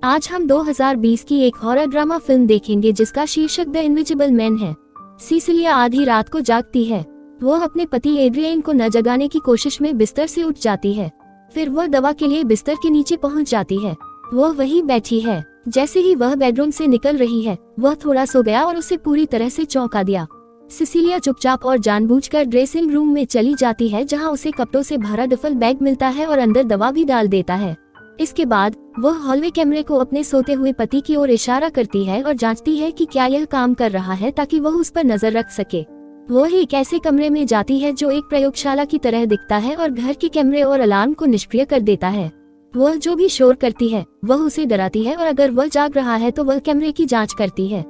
आज हम 2020 की एक हॉरर ड्रामा फिल्म देखेंगे जिसका शीर्षक द इनविजिबल मैन है। सिसिलिया आधी रात को जागती है। वह अपने पति एड्रियन को न जगाने की कोशिश में बिस्तर से उठ जाती है। फिर वह दवा के लिए बिस्तर के नीचे पहुंच जाती है। वह वहीं बैठी है। जैसे ही वह बेडरूम से निकल रही है, वह थोड़ा सो गया और उसे पूरी तरह से चौंका दिया। सिसिलिया चुपचाप और जानबूझकर ड्रेसिंग रूम में चली जाती है, जहां उसे कपड़ों से भरा डफल बैग मिलता है और अंदर दवा भी डाल देता है। इसके बाद वह हॉलवे कैमरे को अपने सोते हुए पति की ओर इशारा करती है और जांचती है कि क्या यह काम कर रहा है, ताकि वह उस पर नजर रख सके। वह एक ऐसे कमरे में जाती है जो एक प्रयोगशाला की तरह दिखता है और घर के कैमरे और अलार्म को निष्क्रिय कर देता है। वह जो भी शोर करती है वह उसे डराती है और अगर वह जाग रहा है तो वह कैमरे की जांच करती है।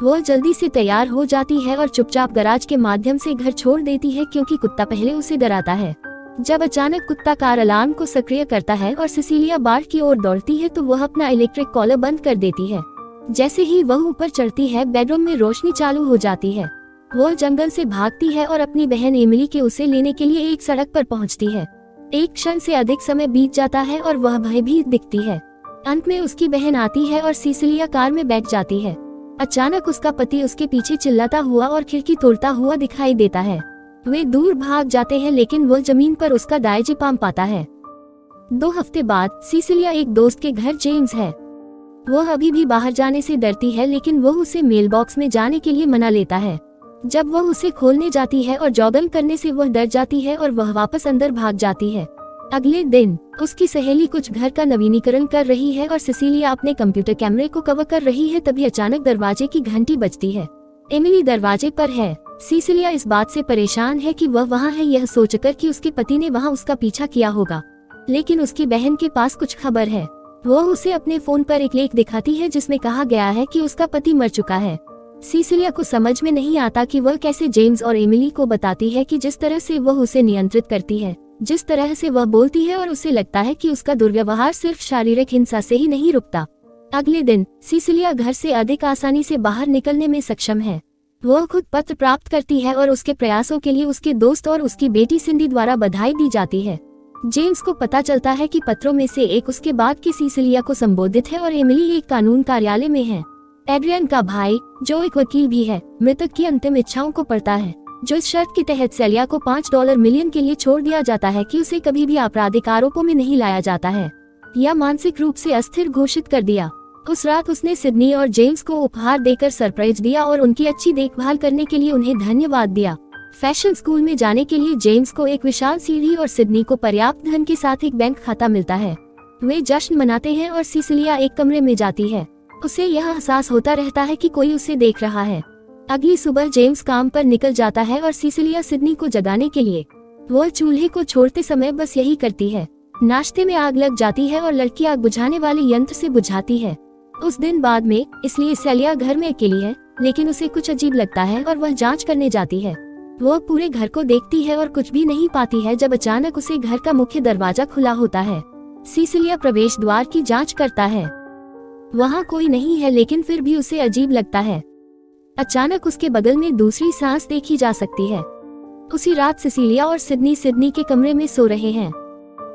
वह जल्दी से तैयार हो जाती है और चुपचाप गैराज के माध्यम से घर छोड़ देती है, क्योंकि कुत्ता पहले उसे डराता है। जब अचानक कुत्ता कार अलार्म को सक्रिय करता है और सिसिलिया बार की ओर दौड़ती है तो वह अपना इलेक्ट्रिक कॉलर बंद कर देती है। जैसे ही वह ऊपर चढ़ती है, बेडरूम में रोशनी चालू हो जाती है। वह जंगल से भागती है और अपनी बहन एमिली के उसे लेने के लिए एक सड़क पर पहुंचती है। एक क्षण से अधिक समय बीत जाता है और वह भयभीत दिखती है। अंत में उसकी बहन आती है और सिसिलिया कार में बैठ जाती है। अचानक उसका पति उसके पीछे चिल्लाता हुआ और खिड़की तोड़ता हुआ दिखाई देता है। वे दूर भाग जाते हैं, लेकिन वह जमीन पर उसका डायजेपाम पाता है। 2 हफ्ते बाद सिसिलिया एक दोस्त के घर जेम्स है। वह अभी भी बाहर जाने से डरती है, लेकिन वह उसे मेल बॉक्स में जाने के लिए मना लेता है। जब वह उसे खोलने जाती है और जॉगल करने से वह डर जाती है और वह वापस अंदर भाग जाती है। अगले दिन उसकी सहेली कुछ घर का नवीनीकरण कर रही है और सिसिलिया अपने कंप्यूटर कैमरे को कवर कर रही है। तभी अचानक दरवाजे की घंटी बजती है। एमिली दरवाजे पर है। सिसिलिया इस बात से परेशान है कि वह वहाँ है, यह सोचकर कि उसके पति ने वहाँ उसका पीछा किया होगा। लेकिन उसकी बहन के पास कुछ खबर है। वह उसे अपने फोन पर एक लेख दिखाती है जिसमें कहा गया है कि उसका पति मर चुका है। सिसिलिया को समझ में नहीं आता कि वह कैसे जेम्स और एमिली को बताती है कि जिस तरह से वह उसे नियंत्रित करती है, जिस तरह से वह बोलती है, और उसे लगता है कि उसका दुर्व्यवहार सिर्फ शारीरिक हिंसा से ही नहीं रुकता। अगले दिन सिसिलिया घर से अधिक आसानी से बाहर निकलने में सक्षम है। वह खुद पत्र प्राप्त करती है और उसके प्रयासों के लिए उसके दोस्त और उसकी बेटी सिंडी द्वारा बधाई दी जाती है। जेम्स को पता चलता है कि पत्रों में से एक उसके बाद की सिसिलिया को संबोधित है और एमिली एक कानून कार्यालय में है। एड्रियन का भाई, जो एक वकील भी है, मृतक की अंतिम इच्छाओं को पढ़ता है, जो इस शर्त के तहत सेलिया को $5 मिलियन के लिए छोड़ दिया जाता है कि उसे कभी भी आपराधिक आरोपों में नहीं लाया जाता है या मानसिक रूप से अस्थिर घोषित कर दिया। उस रात उसने सिडनी और जेम्स को उपहार देकर सरप्राइज दिया और उनकी अच्छी देखभाल करने के लिए उन्हें धन्यवाद दिया। फैशन स्कूल में जाने के लिए जेम्स को एक विशाल सीढ़ी और सिडनी को पर्याप्त धन के साथ एक बैंक खाता मिलता है। वे जश्न मनाते हैं और सिसिलिया एक कमरे में जाती है। उसे यह एहसास होता रहता है कि कोई उसे देख रहा है। अगली सुबह जेम्स काम पर निकल जाता है और सिसिलिया सिडनी को जगाने के लिए वह चूल्हे को छोड़ते समय बस यही करती है। नाश्ते में आग लग जाती है और लड़की आग बुझाने वाले यंत्र से बुझाती है। उस दिन बाद में, इसलिए सेलिया घर में अकेली है, लेकिन उसे कुछ अजीब लगता है और वह जांच करने जाती है। वह पूरे घर को देखती है और कुछ भी नहीं पाती है, जब अचानक उसे घर का मुख्य दरवाजा खुला होता है। सिसिलिया प्रवेश द्वार की जांच करता है। वहाँ कोई नहीं है, लेकिन फिर भी उसे अजीब लगता है। अचानक उसके बगल में दूसरी सांस देखी जा सकती है। उसी रात सिसिलिया और सिडनी के कमरे में सो रहे हैं।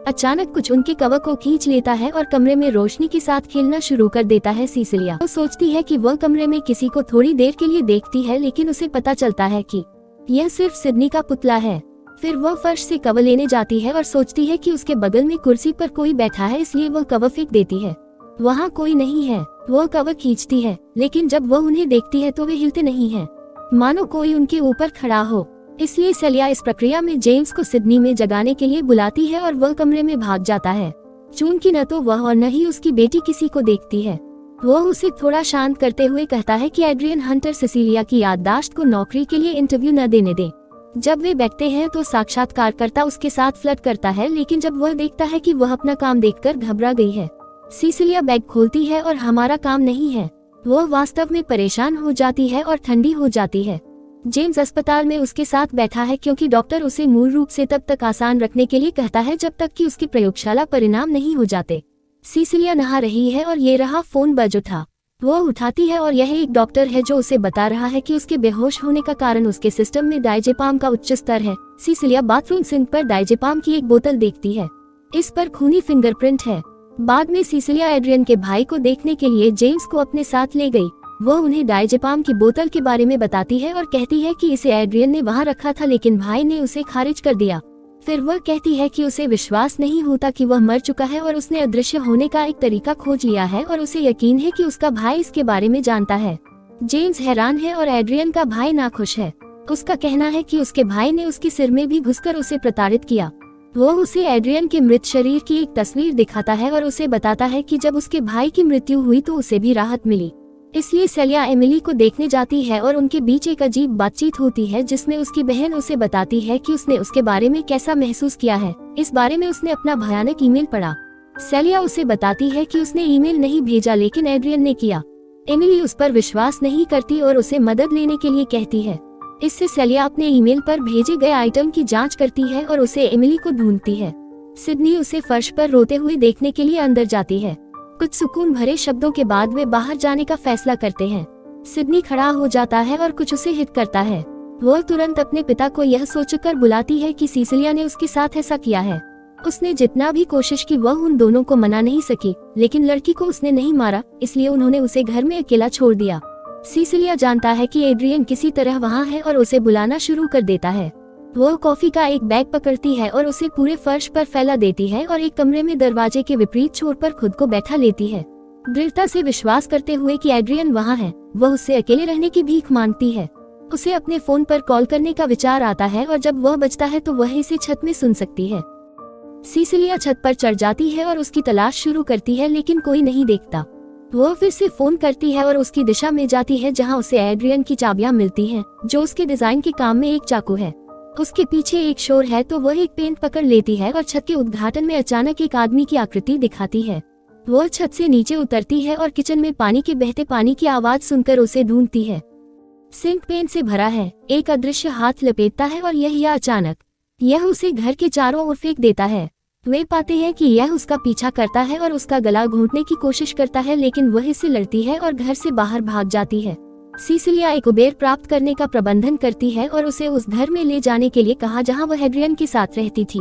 अचानक कुछ उनके कवर को खींच लेता है और कमरे में रोशनी के साथ खेलना शुरू कर देता है। सिसिलिया तो सोचती है कि वह कमरे में किसी को थोड़ी देर के लिए देखती है, लेकिन उसे पता चलता है कि यह सिर्फ सिडनी का पुतला है। फिर वह फर्श से कवर लेने जाती है और सोचती है कि उसके बगल में कुर्सी पर कोई बैठा है, इसलिए वह कवर फेंक देती है। वहाँ कोई नहीं है। वह कवर खींचती है, लेकिन जब वह उन्हें देखती है तो वे हिलते नहीं हैं, मानो कोई उनके ऊपर खड़ा हो। इसलिए सेलिया इस प्रक्रिया में जेम्स को सिडनी में जगाने के लिए बुलाती है और वह कमरे में भाग जाता है। चूंकि न तो वह और न ही उसकी बेटी किसी को देखती है, वह उसे थोड़ा शांत करते हुए कहता है कि एड्रियन हंटर सिसिलिया की याददाश्त को नौकरी के लिए इंटरव्यू न देने दे। जब वे बैठते हैं तो साक्षात्कारकर्ता उसके साथ फ्लर्ट करता है, लेकिन जब वह देखता है कि वह अपना काम देखकर घबरा गई है, सिसिलिया बैग खोलती है और हमारा काम नहीं है। वह वास्तव में परेशान हो जाती है और ठंडी हो जाती है। जेम्स अस्पताल में उसके साथ बैठा है, क्योंकि डॉक्टर उसे मूल रूप से तब तक आसान रखने के लिए कहता है जब तक कि उसकी प्रयोगशाला परिणाम नहीं हो जाते। सिसिलिया नहा रही है और ये रहा फोन बज उठा। वह उठाती है और यह एक डॉक्टर है जो उसे बता रहा है कि उसके बेहोश होने का कारण उसके सिस्टम में डायजेपाम का उच्च स्तर है। सिसिलिया बाथरूम सिंक पर डायजेपाम की एक बोतल देखती है। इस पर खूनी फिंगरप्रिंट है। बाद में सिसिलिया एड्रियन के भाई को देखने के लिए जेम्स को अपने साथ ले गई। वह उन्हें डायजेपाम की बोतल के बारे में बताती है और कहती है कि इसे एड्रियन ने वहां रखा था लेकिन भाई ने उसे खारिज कर दिया। फिर वह कहती है कि उसे विश्वास नहीं होता कि वह मर चुका है और उसने अदृश्य होने का एक तरीका खोज लिया है और उसे यकीन है कि उसका भाई इसके बारे में जानता है। जेम्स हैरान है और एड्रियन का भाई नाखुश है। उसका कहना है कि उसके भाई ने उसके सिर में भी घुसकर उसे प्रताड़ित किया। वो उसे एड्रियन के मृत शरीर की एक तस्वीर दिखाता है और उसे बताता है कि जब उसके भाई की मृत्यु हुई तो उसे भी राहत मिली। इसलिए सेलिया एमिली को देखने जाती है और उनके बीच एक अजीब बातचीत होती है जिसमें उसकी बहन उसे बताती है कि उसने उसके बारे में कैसा महसूस किया है। इस बारे में उसने अपना भयानक ईमेल पढ़ा। सेलिया उसे बताती है कि उसने ईमेल नहीं भेजा लेकिन एड्रियन ने किया। एमिली उस पर विश्वास नहीं करती और उसे मदद लेने के लिए कहती है। इससे सेलिया अपने ईमेल पर भेजे गए आइटम की जांच करती है और उसे एमिली को ढूंढती है। सिडनी उसे फर्श पर रोते हुए देखने के लिए अंदर जाती है। कुछ सुकून भरे शब्दों के बाद वे बाहर जाने का फैसला करते हैं। सिडनी खड़ा हो जाता है और कुछ उसे हिट करता है। वह तुरंत अपने पिता को यह सोचकर बुलाती है कि सिसिलिया ने उसके साथ ऐसा किया है। उसने जितना भी कोशिश की वह उन दोनों को मना नहीं सकी, लेकिन लड़की को उसने नहीं मारा, इसलिए उन्होंने उसे घर में अकेला छोड़ दिया। सिसिलिया जानता है कि एड्रियन किसी तरह वहाँ है और उसे बुलाना शुरू कर देता है। वह कॉफी का एक बैग पकड़ती है और उसे पूरे फर्श पर फैला देती है और एक कमरे में दरवाजे के विपरीत छोर पर खुद को बैठा लेती है, दृढ़ता से विश्वास करते हुए कि एड्रियन वहाँ है। वह उससे अकेले रहने की भीख मांगती है। उसे अपने फोन पर कॉल करने का विचार आता है और जब वह बजता है तो वह इसे छत में सुन सकती है। सिसिलिया छत पर चढ़ जाती है और उसकी तलाश शुरू करती है लेकिन कोई नहीं देखता। वह फिर से फोन करती है और उसकी दिशा में जाती है जहाँ उसे एड्रियन की चाबियां मिलती हैं, जो उसके डिजाइन के काम में एक चाकू है। उसके पीछे एक शोर है तो वह एक पेन पकड़ लेती है और छत के उद्घाटन में अचानक एक आदमी की आकृति दिखाती है। वह छत से नीचे उतरती है और किचन में पानी के बहते पानी की आवाज सुनकर उसे ढूंढती है। सिंक पेन से भरा है। एक अदृश्य हाथ लपेटता है और यह अचानक यह उसे घर के चारों ओर फेंक देता है। वे पाते हैं कि यह उसका पीछा करता है और उसका गला घोंटने की कोशिश करता है लेकिन वह इससे लड़ती है और घर से बाहर भाग जाती है। सिसिलिया एक उबेर प्राप्त करने का प्रबंधन करती है और उसे उस घर में ले जाने के लिए कहा जहां वह एड्रियन के साथ रहती थी।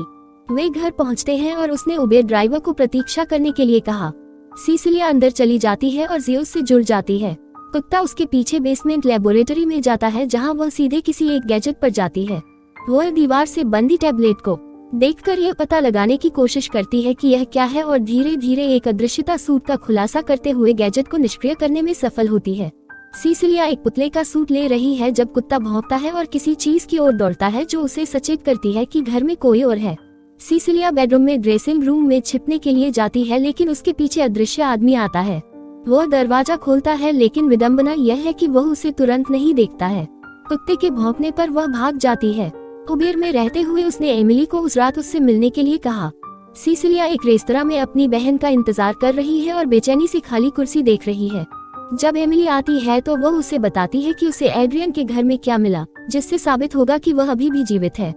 वे घर पहुंचते हैं और उसने उबेर ड्राइवर को प्रतीक्षा करने के लिए कहा। सिसिलिया अंदर चली जाती है और जियोस से जुड़ जाती है। कुत्ता उसके पीछे बेसमेंट लेबोरेटरी में जाता है जहां वह सीधे किसी एक गैजेट पर जाती है। वह दीवार से बंदी टैबलेट को देखकर यह पता लगाने की कोशिश करती है कि यह क्या है और धीरे धीरे एक अदृश्यता सूट का खुलासा करते हुए गैजेट को निष्क्रिय करने में सफल होती है। सिसिलिया एक पुतले का सूट ले रही है जब कुत्ता भौंकता है और किसी चीज की ओर दौड़ता है जो उसे सचेत करती है कि घर में कोई और है। सिसिलिया बेडरूम में ड्रेसिंग रूम में छिपने के लिए जाती है लेकिन उसके पीछे अदृश्य आदमी आता है। वह दरवाजा खोलता है लेकिन विडंबना यह है कि वह उसे तुरंत नहीं देखता है। कुत्ते के भौंकने पर वह भाग जाती है। उबेर में रहते हुए उसने एमिली को उस रात उससे मिलने के लिए कहा। सिसिलिया एक रेस्तरां में अपनी बहन का इंतजार कर रही है और बेचैनी से खाली कुर्सी देख रही है। जब एमिली आती है तो वह उसे बताती है कि उसे एड्रियन के घर में क्या मिला, जिससे साबित होगा कि वह अभी भी जीवित है।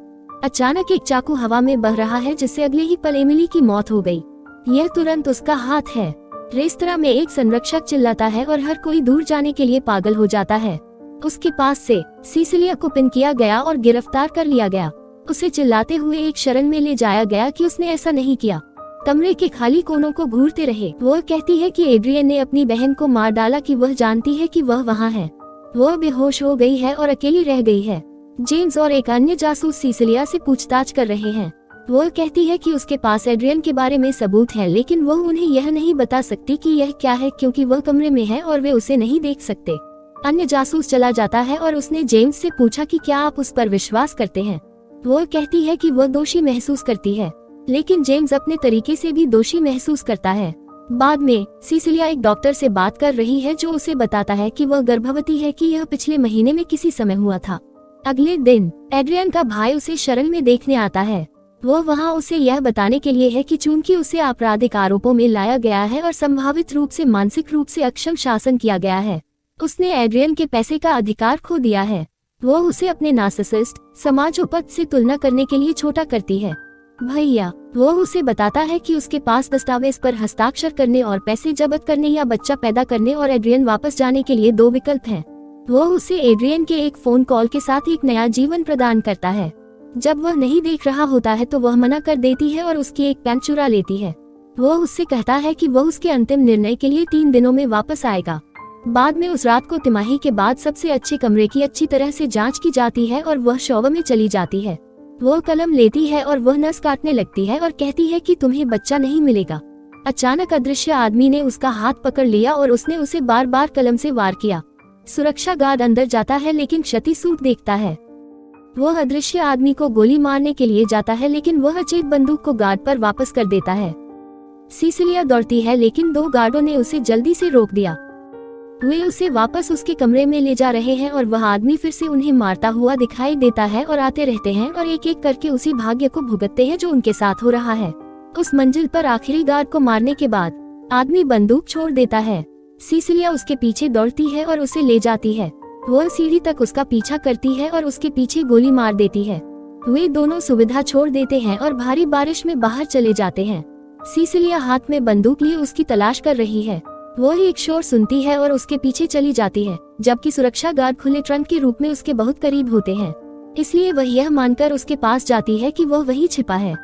अचानक एक चाकू हवा में बह रहा है जिससे अगले ही पल एमिली की मौत हो गई। यह तुरंत उसका हाथ है। रेस्तरां में एक संरक्षक चिल्लाता है और हर कोई दूर जाने के लिए पागल हो जाता है। उसके पास से सिसिलिया को पिन किया गया और गिरफ्तार कर लिया गया। उसे चिल्लाते हुए एक शरण में ले जाया गया कि उसने ऐसा नहीं किया। कमरे के खाली कोनों को घूरते रहे। वह कहती है कि एड्रियन ने अपनी बहन को मार डाला कि वह जानती है कि वह वहाँ है। वह बेहोश हो गई है और अकेली रह गई है। जेम्स और एक अन्य जासूस सिसिलिया से पूछताछ कर रहे हैं। वह कहती है कि उसके पास एड्रियन के बारे में सबूत है लेकिन वह उन्हें यह नहीं बता सकती कि यह क्या है क्योंकि वह कमरे में है और वे उसे नहीं देख सकते। अन्य जासूस चला जाता है और उसने जेम्स से पूछा कि क्या आप उस पर विश्वास करते हैं। वह कहती है कि वह दोषी महसूस करती है, लेकिन जेम्स अपने तरीके से भी दोषी महसूस करता है। बाद में सिसिलिया एक डॉक्टर से बात कर रही है जो उसे बताता है कि वह गर्भवती है कि यह पिछले महीने में किसी समय हुआ था। अगले दिन एड्रियन का भाई उसे शरण में देखने आता है। वह वहां उसे यह बताने के लिए है कि चूंकि उसे आपराधिक आरोपों में लाया गया है और संभावित रूप से मानसिक रूप से अक्षम शासन किया गया है, उसने एड्रियन के पैसे का अधिकार खो दिया है। वह उसे अपने नार्सिसिस्ट समाजोपत से तुलना करने के लिए छोटा करती है। भैया, वह उसे बताता है कि उसके पास दस्तावेज पर हस्ताक्षर करने और पैसे जब्त करने या बच्चा पैदा करने और एड्रियन वापस जाने के लिए 2 विकल्प हैं। वह उसे एड्रियन के एक फोन कॉल के साथ एक नया जीवन प्रदान करता है। जब वह नहीं देख रहा होता है तो वह मना कर देती है और उसकी एक पेन चुरा लेती है। वो उससे कहता है कि वो उसके अंतिम निर्णय के लिए 3 दिनों में वापस आएगा। बाद में उस रात को तिमाही के बाद सबसे अच्छे कमरे की अच्छी तरह से जांच की जाती है और वह शौवर में चली जाती है। वो कलम लेती है और वह नस काटने लगती है और कहती है कि तुम्हें बच्चा नहीं मिलेगा। अचानक अदृश्य आदमी ने उसका हाथ पकड़ लिया और उसने उसे बार बार कलम से वार किया। सुरक्षा गार्ड अंदर जाता है लेकिन क्षति सूट देखता है। वह अदृश्य आदमी को गोली मारने के लिए जाता है लेकिन वह अचेत बंदूक को गार्ड पर वापस कर देता है। सिसिलिया दौड़ती है लेकिन 2 गार्डों ने उसे जल्दी से रोक दिया। वे उसे वापस उसके कमरे में ले जा रहे हैं और वह आदमी फिर से उन्हें मारता हुआ दिखाई देता है और आते रहते हैं और एक एक करके उसी भाग्य को भुगतते हैं जो उनके साथ हो रहा है। उस मंजिल पर आखिरी गार्ड को मारने के बाद आदमी बंदूक छोड़ देता है। सिसिलिया उसके पीछे दौड़ती है और उसे ले जाती है। वह सीढ़ी तक उसका पीछा करती है और उसके पीछे गोली मार देती है। वे दोनों सुविधा छोड़ देते हैं और भारी बारिश में बाहर चले जाते हैं। सिसिलिया हाथ में बंदूक लिए उसकी तलाश कर रही है। वह एक शोर सुनती है और उसके पीछे चली जाती है, जबकि सुरक्षा गार्ड खुले ट्रंक के रूप में उसके बहुत करीब होते हैं। इसलिए वह यह मानकर उसके पास जाती है कि वह वहीं छिपा है।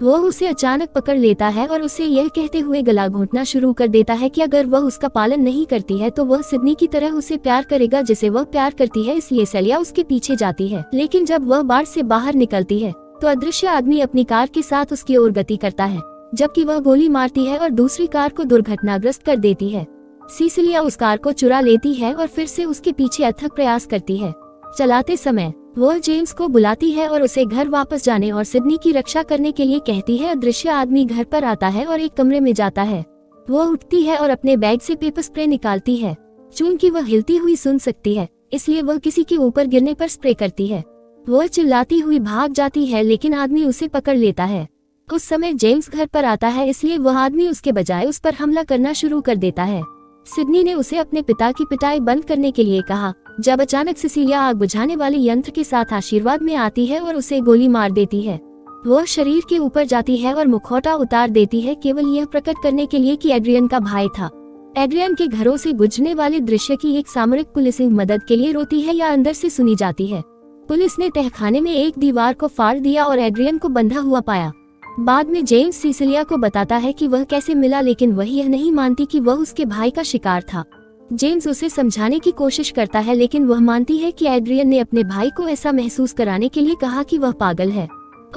वह उसे अचानक पकड़ लेता है और उसे यह कहते हुए गला घोंटना शुरू कर देता है कि अगर वह उसका पालन नहीं करती है तो वह सिडनी की तरह उसे प्यार करेगा जिसे वह प्यार करती है। इसलिए सेलिया उसके पीछे जाती है, लेकिन जब वह बार से बाहर निकलती है तो अदृश्य आदमी अपनी कार के साथ उसकी ओर गति करता है, जबकि वह गोली मारती है और दूसरी कार को दुर्घटनाग्रस्त कर देती है। सिसिलिया उस कार को चुरा लेती है और फिर से उसके पीछे अथक प्रयास करती है। चलाते समय वह जेम्स को बुलाती है और उसे घर वापस जाने और सिडनी की रक्षा करने के लिए कहती है। अदृश्य आदमी घर पर आता है और एक कमरे में जाता है। वह उठती है और अपने बैग से पेपर स्प्रे निकालती है। चूंकि वह हिलती हुई सुन सकती है, इसलिए वह किसी के ऊपर गिरने पर स्प्रे करती है। वह चिल्लाती हुई भाग जाती है लेकिन आदमी उसे पकड़ लेता है। उस समय जेम्स घर पर आता है, इसलिए वह आदमी उसके बजाय उस पर हमला करना शुरू कर देता है। सिडनी ने उसे अपने पिता की पिटाई बंद करने के लिए कहा, जब अचानक सिसिलिया आग बुझाने वाले यंत्र के साथ आशीर्वाद में आती है और उसे गोली मार देती है। वह शरीर के ऊपर जाती है और मुखौटा उतार देती है, केवल यह प्रकट करने के लिए कि एड्रियन का भाई था। एड्रियन के घरों से गुजरने वाले दृश्य की एक सामरिक पुलिसिंग मदद के लिए रोती है या अंदर से सुनी जाती है। पुलिस ने तहखाने में एक दीवार को फाड़ दिया और एड्रियन को बंधा हुआ पाया। बाद में जेम्स सिसिलिया को बताता है कि वह कैसे मिला, लेकिन वह यह नहीं मानती कि वह उसके भाई का शिकार था। जेम्स उसे समझाने की कोशिश करता है, लेकिन वह मानती है कि एड्रियन ने अपने भाई को ऐसा महसूस कराने के लिए कहा कि वह पागल है।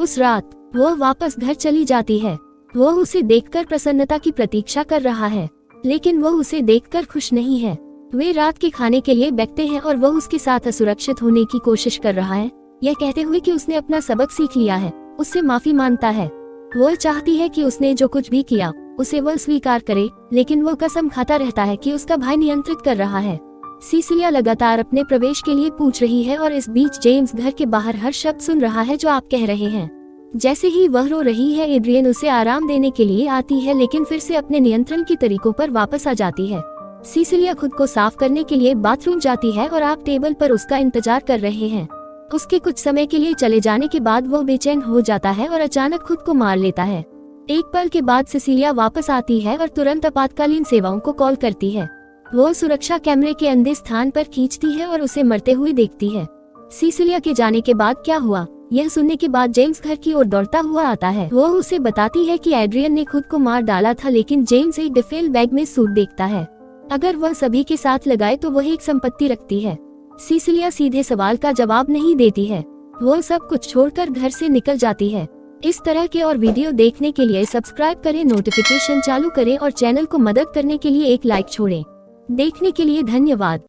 उस रात वह वापस घर चली जाती है। वह उसे देखकर प्रसन्नता की प्रतीक्षा कर रहा है, लेकिन वह उसे देखकर खुश नहीं है। वे रात के खाने के लिए बैठते हैं और वह उसके साथ असुरक्षित होने की कोशिश कर रहा है, यह कहते हुए कि उसने अपना सबक सीख लिया है। उससे माफी मांगता है। वह चाहती है कि उसने जो कुछ भी किया उसे वह स्वीकार करे, लेकिन वह कसम खाता रहता है कि उसका भाई नियंत्रित कर रहा है। सिसिलिया लगातार अपने प्रवेश के लिए पूछ रही है और इस बीच जेम्स घर के बाहर हर शब्द सुन रहा है जो आप कह रहे हैं। जैसे ही वह रो रही है, एड्रियन उसे आराम देने के लिए आती है, लेकिन फिर से अपने नियंत्रण के तरीकों पर वापस आ जाती है। सिसिलिया खुद को साफ करने के लिए बाथरूम जाती है और आप टेबल पर उसका इंतजार कर रहे हैं। उसके कुछ समय के लिए चले जाने के बाद वह बेचैन हो जाता है और अचानक खुद को मार लेता है। एक पल के बाद सिसिलिया वापस आती है और तुरंत आपातकालीन सेवाओं को कॉल करती है। वह सुरक्षा कैमरे के अंधे स्थान पर खींचती है और उसे मरते हुए देखती है। सिसिलिया के जाने के बाद क्या हुआ, यह सुनने के बाद जेम्स घर की ओर दौड़ता हुआ आता है। वह उसे बताती है कि एड्रियन ने खुद को मार डाला था, लेकिन जेम्स एक डिफेल बैग में सूट देखता है। अगर वह सभी के साथ लगाए तो वह एक संपत्ति रखती है। सिसिलिया सीधे सवाल का जवाब नहीं देती है। वह सब कुछ छोड़कर घर से निकल जाती है। इस तरह के और वीडियो देखने के लिए सब्सक्राइब करें, नोटिफिकेशन चालू करें और चैनल को मदद करने के लिए एक लाइक छोड़ें। देखने के लिए धन्यवाद।